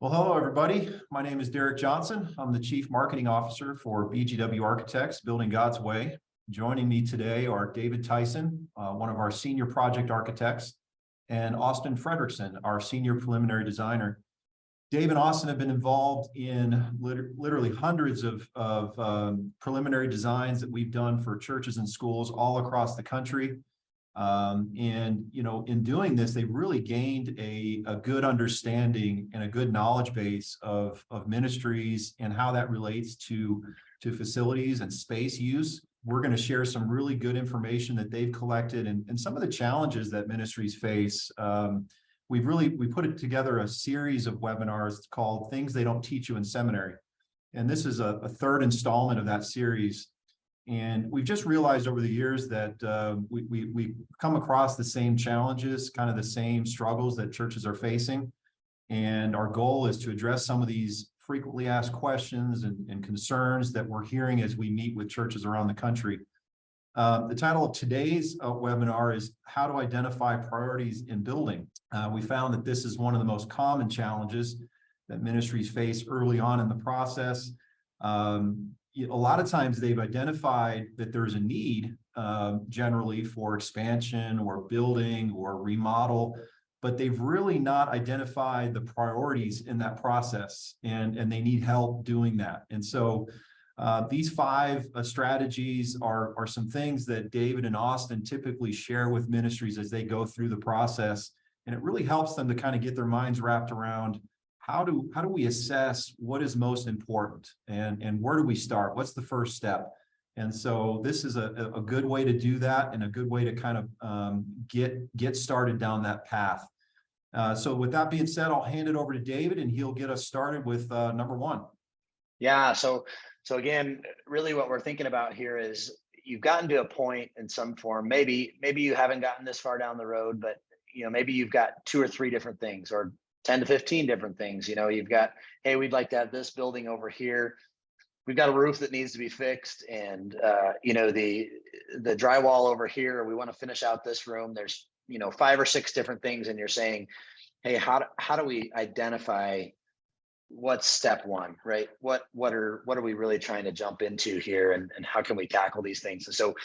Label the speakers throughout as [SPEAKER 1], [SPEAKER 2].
[SPEAKER 1] Well, hello, everybody. My name is Derek Johnson. I'm the Chief Marketing Officer for BGW Architects, Building God's Way. Joining me today are David Tyson, one of our senior project architects, and Austin Fredrickson, our senior preliminary designer. Dave and Austin have been involved in literally hundreds of preliminary designs that we've done for churches and schools all across the country. In doing this, they've really gained a good understanding and a good knowledge base of ministries and how that relates to facilities and space use. We're going to share some really good information that they've collected and some of the challenges that ministries face. We put together a series of webinars called Things They Don't Teach You in Seminary. And this is a third installment of that series. And we've just realized over the years that we come across the same challenges, kind of the same struggles that churches are facing. And our goal is to address some of these frequently asked questions and concerns that we're hearing as we meet with churches around the country. The title of today's webinar is How to Identify Priorities in Building. We found that this is one of the most common challenges that ministries face early on in the process. A lot of times they've identified that there's a need generally for expansion or building or remodel, but they've really not identified the priorities in that process, and they need help doing that. And so these five strategies are some things that David and Austin typically share with ministries as they go through the process, and it really helps them to kind of get their minds wrapped around how do we assess what is most important and where do we start? What's the first step? And so this is a good way to do that and a good way to kind of get started down that path. So with that being said, I'll hand it over to David and he'll get us started with number one.
[SPEAKER 2] Yeah, so again, really what we're thinking about here is you've gotten to a point in some form, maybe you haven't gotten this far down the road, but maybe you've got 2 or 3 different things or 10 to 15 different things. You've got, hey, we'd like to have this building over here. We've got a roof that needs to be fixed, and the drywall over here. We want to finish out this room. There's 5 or 6 different things, and you're saying, hey, how do we identify what's step one, right? What are we really trying to jump into here, and how can we tackle these things? And so,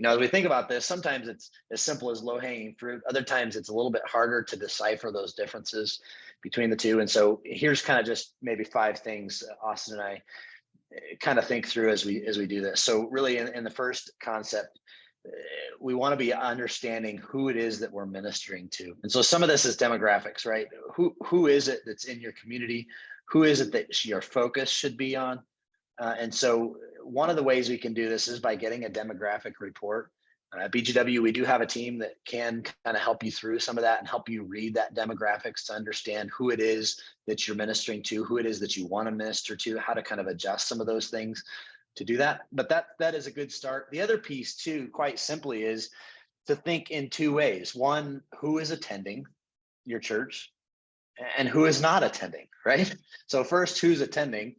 [SPEAKER 2] as we think about this, sometimes it's as simple as low-hanging fruit. Other times it's a little bit harder to decipher those differences between the two. And so here's kind of just maybe 5 things Austin and I kind of think through as we do this. So really in the first concept, we want to be understanding who it is that we're ministering to. And so some of this is demographics, right? Who is it that's in your community? Who is it that your focus should be on? And so one of the ways we can do this is by getting a demographic report. At BGW, we do have a team that can kind of help you through some of that and help you read that demographics to understand who it is that you're ministering to, who it is that you want to minister to, how to kind of adjust some of those things to do that. But that is a good start. The other piece too, quite simply, is to think in 2 ways. One, who is attending your church and who is not attending, right? So first, who's attending?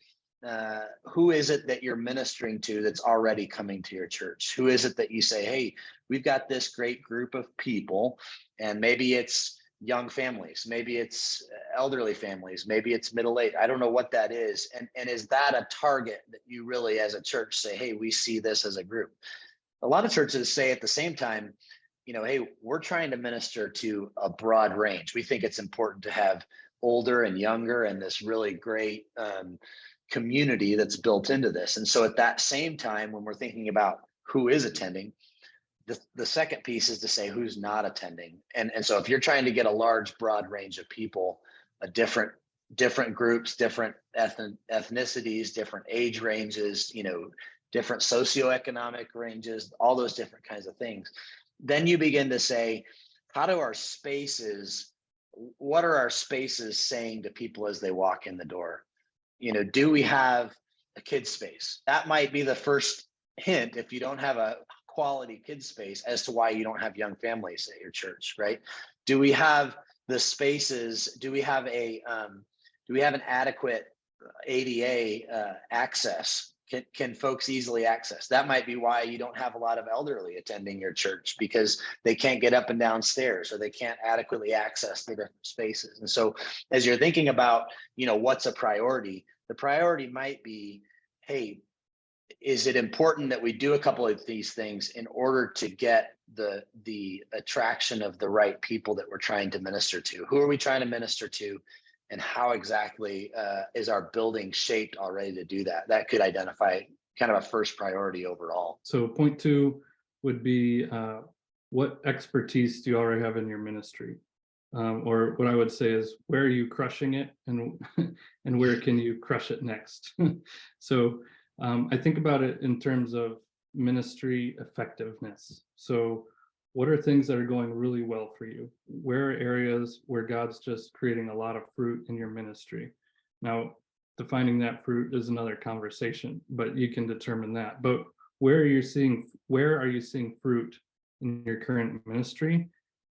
[SPEAKER 2] Who is it that you're ministering to that's already coming to your church? Who is it that you say, hey, we've got this great group of people, and maybe it's young families, maybe it's elderly families, maybe it's middle-aged. I don't know what that is. And is that a target that you really as a church say, hey, we see this as a group? A lot of churches say at the same time, hey, we're trying to minister to a broad range. We think it's important to have older and younger and this really great community that's built into this. And so at that same time, when we're thinking about who is attending, the second piece is to say who's not attending. And so if you're trying to get a large, broad range of people, different groups, different ethnicities, different age ranges, different socioeconomic ranges, all those different kinds of things, then you begin to say, what are our spaces saying to people as they walk in the door? Do we have a kids space? That might be the first hint if you don't have a quality kids space as to why you don't have young families at your church, right? Do we have the spaces? Do we have an adequate ADA access can folks easily access? That might be why you don't have a lot of elderly attending your church, because they can't get up and down stairs, or they can't adequately access the different spaces. And so as you're thinking about, what's a priority, the priority might be, hey, is it important that we do a couple of these things in order to get the attraction of the right people that we're trying to minister to? Who are we trying to minister to? And how exactly is our building shaped already to do that? That could identify kind of a first priority overall.
[SPEAKER 3] So point two would be, what expertise do you already have in your ministry? Or what I would say is, where are you crushing it, and and where can you crush it next? So I think about it in terms of ministry effectiveness. So what are things that are going really well for you? Where are areas where God's just creating a lot of fruit in your ministry? Now, defining that fruit is another conversation, but you can determine that. But where are you seeing fruit in your current ministry?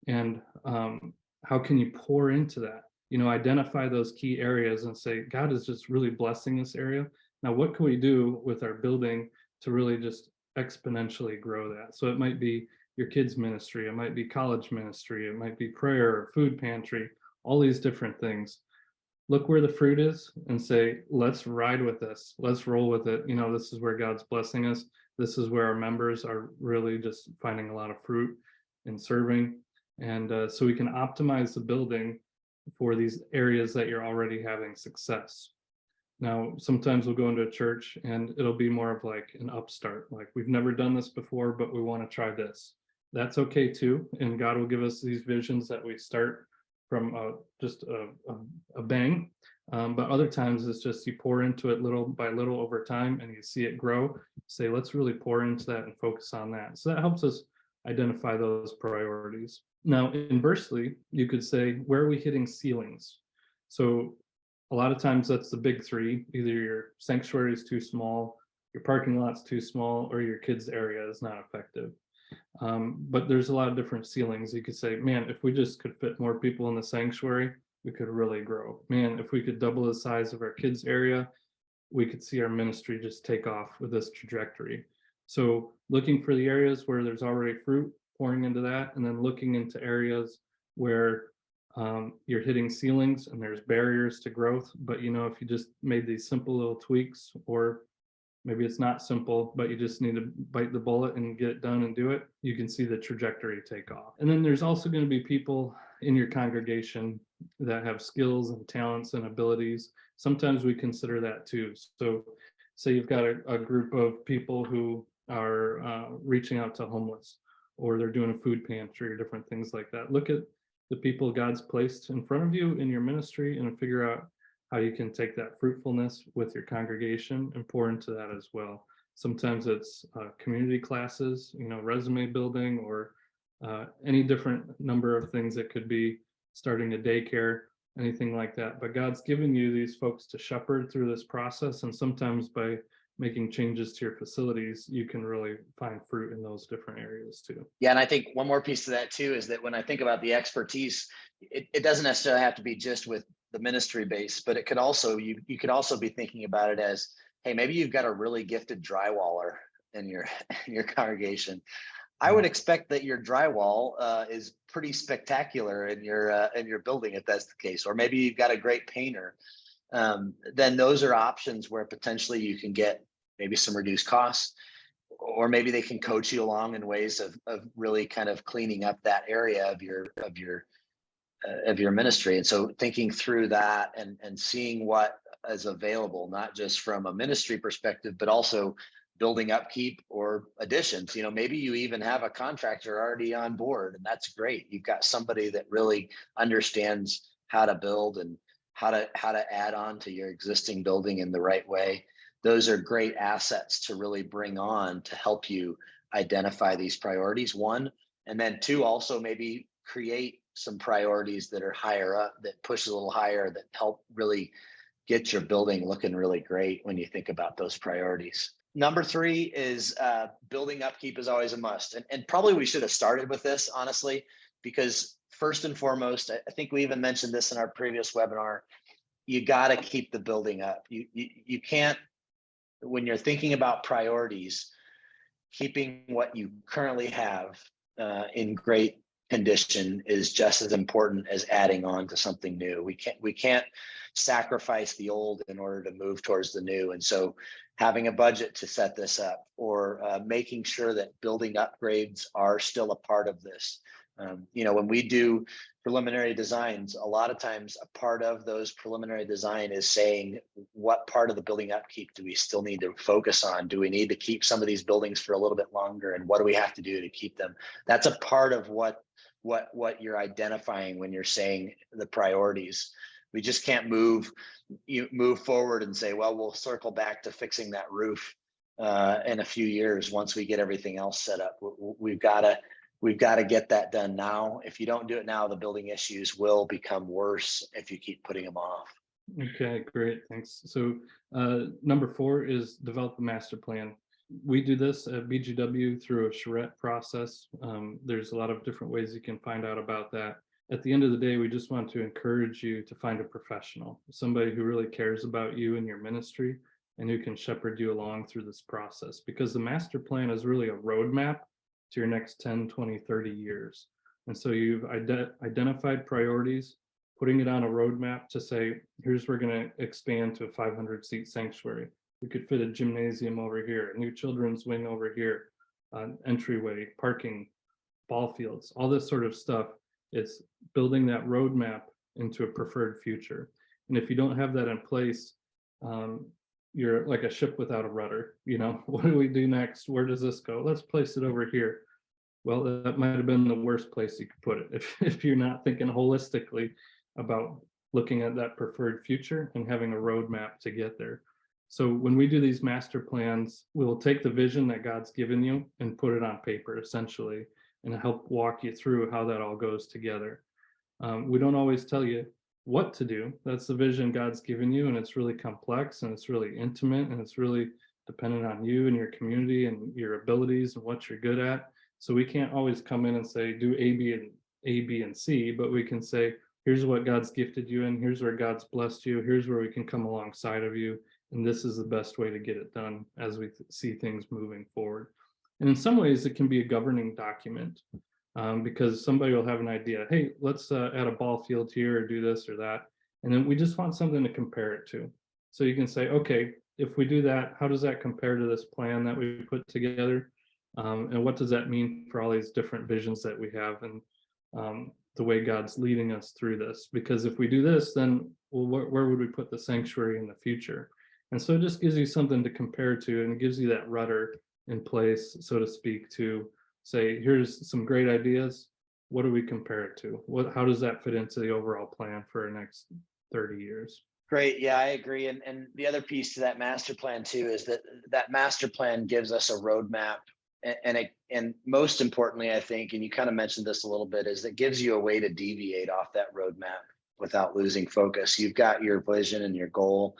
[SPEAKER 3] And how can you pour into that? Identify those key areas and say, God is just really blessing this area. Now, what can we do with our building to really just exponentially grow that? So it might be your kids' ministry, it might be college ministry, it might be prayer, food pantry, all these different things. Look where the fruit is and say, let's ride with this, let's roll with it. This is where God's blessing us. This is where our members are really just finding a lot of fruit in serving. And so we can optimize the building for these areas that you're already having success. Now, sometimes we'll go into a church and it'll be more of like an upstart, like we've never done this before, but we want to try this. That's okay too. And God will give us these visions that we start from just a bang. But other times it's just you pour into it little by little over time and you see it grow. Say, let's really pour into that and focus on that. So that helps us identify those priorities. Now, inversely, you could say, where are we hitting ceilings? So a lot of times that's the big three. Either your sanctuary is too small, your parking lot's too small, or your kids' area is not effective. But there's a lot of different ceilings. You could say, man, if we just could fit more people in the sanctuary, we could really grow. Man, if we could double the size of our kids' area, we could see our ministry just take off with this trajectory. So looking for the areas where there's already fruit, pouring into that, and then looking into areas where you're hitting ceilings and there's barriers to growth. But if you just made these simple little tweaks, or maybe it's not simple, but you just need to bite the bullet and get it done and do it, you can see the trajectory take off. And then there's also going to be people in your congregation that have skills and talents and abilities. Sometimes we consider that too. So say you've got a group of people who are reaching out to homeless, or they're doing a food pantry or different things like that. Look at the people God's placed in front of you in your ministry and figure out how you can take that fruitfulness with your congregation and pour into that as well. Sometimes it's community classes, resume building, or any different number of things. It could be starting a daycare, anything like that. But God's given you these folks to shepherd through this process. And sometimes by making changes to your facilities, you can really find fruit in those different areas too.
[SPEAKER 2] Yeah, and I think one more piece to that too is that when I think about the expertise, it doesn't necessarily have to be just with the ministry base, but it could also, you could also be thinking about it as, hey, maybe you've got a really gifted drywaller in your congregation. I would expect that your drywall is pretty spectacular in your building, if that's the case. Or maybe you've got a great painter. Then those are options where potentially you can get maybe some reduced costs, or maybe they can coach you along in ways of really kind of cleaning up that area of your ministry. And so thinking through that and seeing what is available, not just from a ministry perspective, but also building upkeep or additions. Maybe you even have a contractor already on board, and that's great. You've got somebody that really understands how to build and how to add on to your existing building in the right way. Those are great assets to really bring on to help you identify these priorities, one, and then two, also maybe create some priorities that are higher up, that push a little higher, that help really get your building looking really great when you think about those priorities. Number three is building upkeep is always a must. And probably we should have started with this, honestly, because first and foremost, I think we even mentioned this in our previous webinar, you got to keep the building up. You can't when you're thinking about priorities, keeping what you currently have in great condition is just as important as adding on to something new. We can't sacrifice the old in order to move towards the new. And so having a budget to set this up, or making sure that building upgrades are still a part of this. When we do preliminary designs, a lot of times a part of those preliminary design is saying, what part of the building upkeep do we still need to focus on? Do we need to keep some of these buildings for a little bit longer? And what do we have to do to keep them? That's a part of what you're identifying when you're saying the priorities. We just can't move forward and say, well, we'll circle back to fixing that roof in a few years once we get everything else set up. We've got to get that done now. If you don't do it now, the building issues will become worse if you keep putting them off.
[SPEAKER 3] Okay, great, thanks. So number 4 is develop a master plan. We do this at BGW through a charrette process. There's a lot of different ways you can find out about that. At the end of the day, we just want to encourage you to find a professional, somebody who really cares about you and your ministry and who can shepherd you along through this process, because the master plan is really a roadmap to your next 10, 20, 30 years. And so you've identified priorities, putting it on a roadmap to say, here's we're going to expand to a 500-seat sanctuary. We could fit a gymnasium over here, a new children's wing over here, an entryway, parking, ball fields, all this sort of stuff. It's building that roadmap into a preferred future. And if you don't have that in place, you're like a ship without a rudder. What do we do next? Where does this go? Let's place it over here. Well, that might have been the worst place you could put it if you're not thinking holistically about looking at that preferred future and having a roadmap to get there. So when we do these master plans, we'll take the vision that God's given you and put it on paper, essentially, and help walk you through how that all goes together. We don't always tell you what to do. That's the vision God's given you, and it's really complex, and it's really intimate, and it's really dependent on you and your community and your abilities and what you're good at. So we can't always come in and say, do A, B, and C, but we can say, here's what God's gifted you in, here's where God's blessed you, here's where we can come alongside of you, and this is the best way to get it done as we see things moving forward. And in some ways, it can be a governing document, because somebody will have an idea, hey, let's add a ball field here or do this or that. And then we just want something to compare it to. So you can say, okay, if we do that, how does that compare to this plan that we put together? And what does that mean for all these different visions that we have, and the way God's leading us through this? Because if we do this, then where would we put the sanctuary in the future? And so it just gives you something to compare to, and it gives you that rudder in place, so to speak, to say, here's some great ideas. What do we compare it to? How does that fit into the overall plan for our next 30 years?
[SPEAKER 2] Great. Yeah, I agree. And the other piece to that master plan too is that master plan gives us a roadmap. And most importantly, I think, and you kind of mentioned this a little bit, is it gives you a way to deviate off that roadmap without losing focus. You've got your vision and your goal.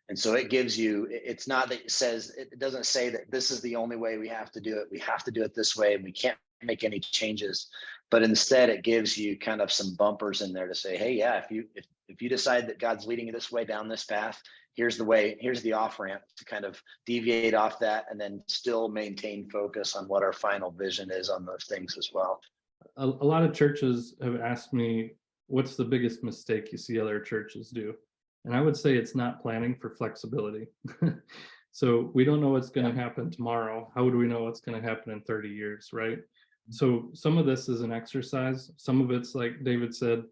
[SPEAKER 2] And so it gives you, it's not that it doesn't say that this is the only way we have to do it. We have to do it this way and we can't make any changes. But instead, it gives you kind of some bumpers in there to say, hey, yeah, if you decide that God's leading you this way down this path, here's the way, here's the off ramp to kind of deviate off that and then still maintain focus on what our final vision is on those things as well.
[SPEAKER 3] A lot of churches have asked me, what's the biggest mistake you see other churches do? And I would say it's not planning for flexibility. So we don't know what's going to happen tomorrow. How would we know what's going to happen in 30 years, right? So some of this is an exercise. Some of it's, like David said,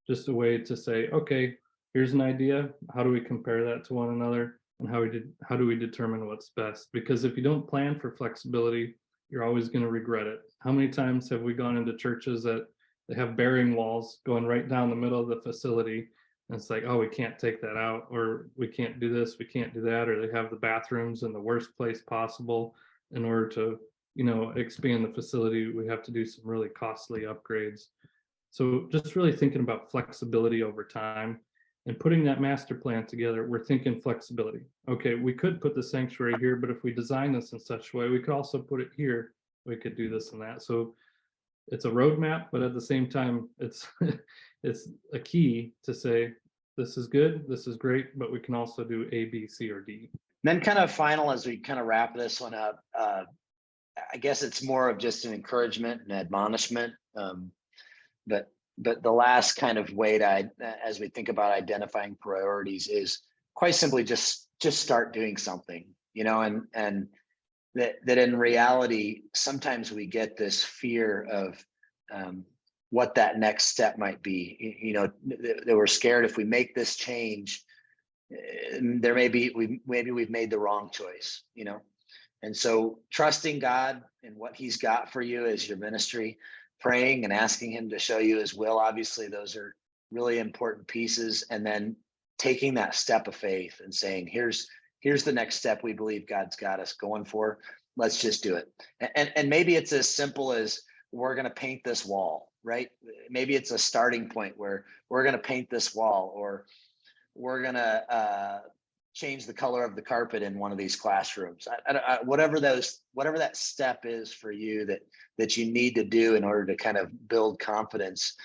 [SPEAKER 3] just a way to say, okay, here's an idea. How do we compare that to one another? And how do we determine what's best? Because if you don't plan for flexibility, you're always going to regret it. How many times have we gone into churches that they have bearing walls going right down the middle of the facility? And it's like, oh, we can't take that out, or we can't do this, we can't do that, or they have the bathrooms in the worst place possible. In order to, expand the facility, we have to do some really costly upgrades. So just really thinking about flexibility over time and putting that master plan together, we're thinking flexibility. Okay, we could put the sanctuary here, but if we design this in such a way, we could also put it here. We could do this and that. So it's a roadmap, but at the same time, it's it's a key to say, this is good, this is great, but we can also do A, B, C, or D.
[SPEAKER 2] Then kind of final, as we kind of wrap this one up, I guess it's more of just an encouragement and admonishment. But the last kind of way to, as we think about identifying priorities, is quite simply just start doing something, you know, and that in reality, sometimes we get this fear of what that next step might be. You know, that we're scared if we make this change, there may be maybe we've made the wrong choice, you know. And so trusting God and what he's got for you as your ministry, praying and asking him to show you his will, obviously those are really important pieces. And then taking that step of faith and saying, here's the next step we believe God's got us going for. Let's just do it. And maybe it's as simple as, we're going to paint this wall, right? Maybe it's a starting point where we're going to paint this wall, or we're going to change the color of the carpet in one of these classrooms. Whatever that step is for you that you need to do in order to kind of build confidence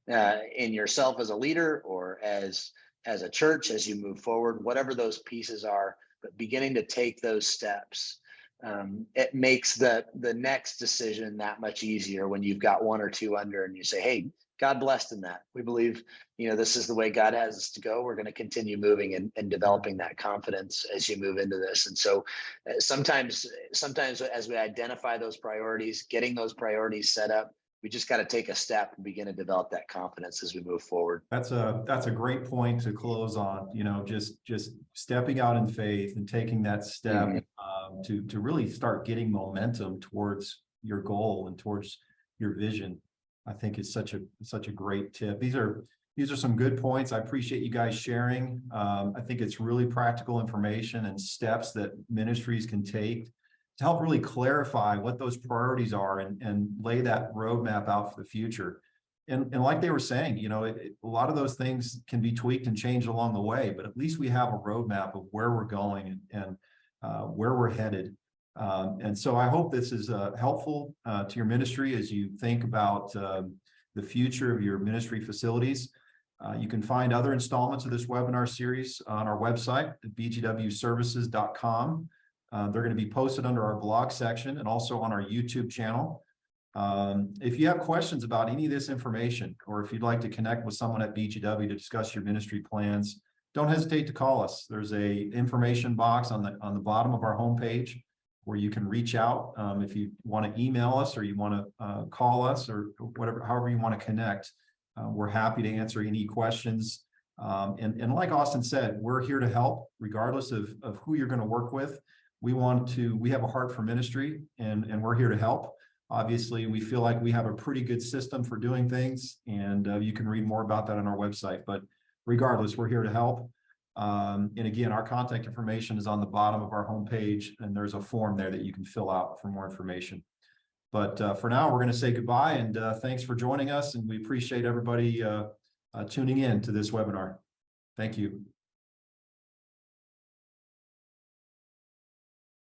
[SPEAKER 2] in yourself as a leader, or as a church as you move forward, whatever those pieces are, but beginning to take those steps. It makes the next decision that much easier when you've got one or two under and you say, hey, God blessed in that. We believe, you know, this is the way God has us to go. We're going to continue moving and developing that confidence as you move into this. And so sometimes as we identify those priorities, getting those priorities set up, we just got to take a step and begin to develop that confidence as we move forward.
[SPEAKER 1] That's a great point to close on, you know, just stepping out in faith and taking that step to really start getting momentum towards your goal and towards your vision. I think is such a great tip. These are some good points. I appreciate you guys sharing. I think it's really practical information and steps that ministries can take to help really clarify what those priorities are and lay that roadmap out for the future. And like they were saying, you know, a lot of those things can be tweaked and changed along the way, but at least we have a roadmap of where we're going and where we're headed. And so I hope this is helpful to your ministry as you think about the future of your ministry facilities. You can find other installments of this webinar series on our website at bgwservices.com. They're going to be posted under our blog section and also on our YouTube channel. If you have questions about any of this information, or if you'd like to connect with someone at BGW to discuss your ministry plans, don't hesitate to call us. There's a information box on the bottom of our homepage where you can reach out if you want to email us, or you want to call us, or whatever, however you want to connect. We're happy to answer any questions. And like Austin said, we're here to help regardless of who you're going to work with. We have a heart for ministry, and we're here to help. Obviously, we feel like we have a pretty good system for doing things, and you can read more about that on our website. But regardless, we're here to help. And again, our contact information is on the bottom of our homepage, and there's a form there that you can fill out for more information. But for now, we're going to say goodbye, and thanks for joining us, and we appreciate everybody tuning in to this webinar. Thank you.